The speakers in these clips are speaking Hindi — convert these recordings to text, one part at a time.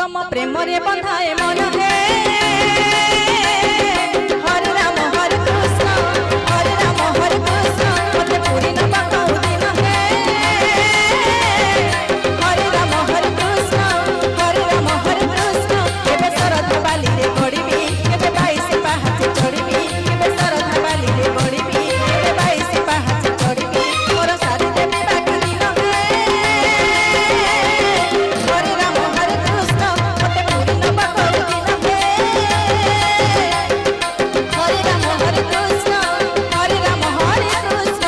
तम प्रेम रे बंधाए मन हे हरे राम हरे कृष्ण हरे राम हरे कृष्ण मते पूरी न पाऊ दिन हे हरे राम हरे कृष्ण केबे शरद बाली रे गड़ीबी केबे 22 पाहाच चढ़ीबी केबे शरद बाली रे गड़ीबी केबे 22 पाहाच चढ़ीबी मोर सारी देवी बाकी दिन हे हरे राम हरे कृष्ण मते पूरी न पाऊ दिन हे हरे राम हरे कृष्ण हरे राम हरे कृष्ण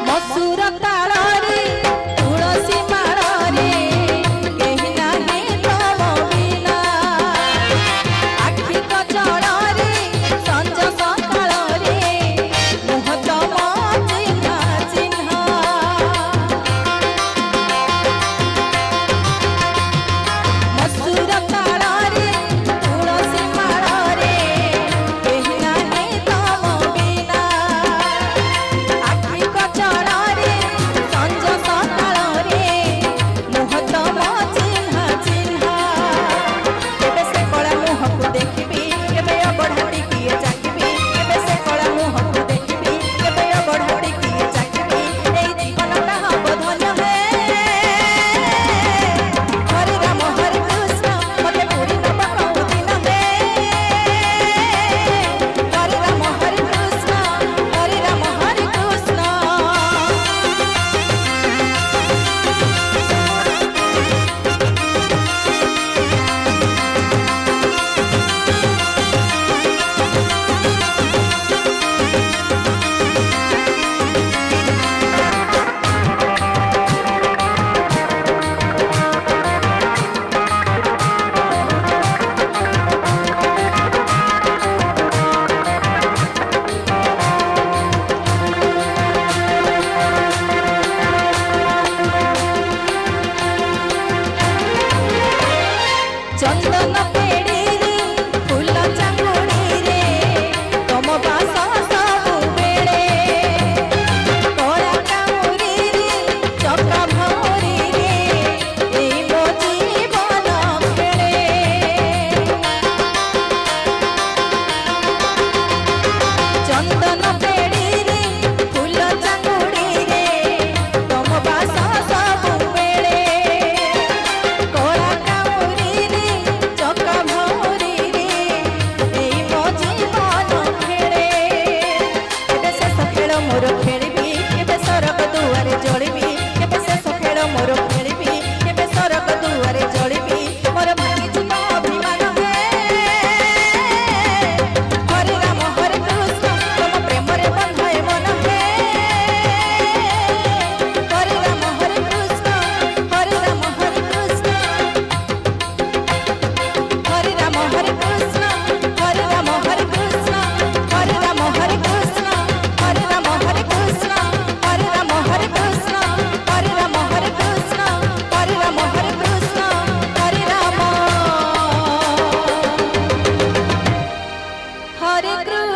मसूर ताଳରେ तुलसी माଳରେ केहि नाही तम बिना आखि कजଳରେ संज सकाଳରେ मुह तम चिन्हा चिन्हा मसूर ताଳରେ तुलसी माଳରେ केहि नाही तम बिना आखि कचड़े संज सकाଳରେ मुह तम चिन्हा चिन्हा केबे से कला मुह को देखिबी केबे अबढ़ाटी किए चाकिबी केबे से कला मुह को देखिबी केबे अबढ़ाटी किए चाकिबी एई जीवनटा हब धन्य हे हरे राम हरे कृष्ण मते पूरी न पाऊ दिन हे हरे राम हरे कृष्ण हरे राम हरे कृष्ण चंदन पेड़ी रे फूल चांगुड़ी रे तम बास सबु बेले कला कामुरी रे चका भौरी रे एई मो जीवन खेले चंदन पेड़ी रे फूल चांगुड़ी रे तम बास सबु बेले कला कामुरी रे चका भौरी रे एई मो जीवन खेले केबे शेष खेल मोर खेलिबी केबे सरक दुआरे जलिबी केबे शेष खेल मोर खेलिबी केबे सरक दुआरे जलिबी मोर भागी जीव अभिमान हे हरे राम हरे कृष्ण तम प्रेम रे बंधाए मन हे हरे राम हरे कृष्ण हरे राम हरे कृष्ण हरे राम हरे कृष्ण हरे राम हरे कृष्ण हरे राम हरे कृष्ण हरे राम हरे कृष्ण हरे राम हरे कृष्ण हरे राम हरे कृष्ण हरे राम हरे कृष्ण हरे राम हरे कृष्ण।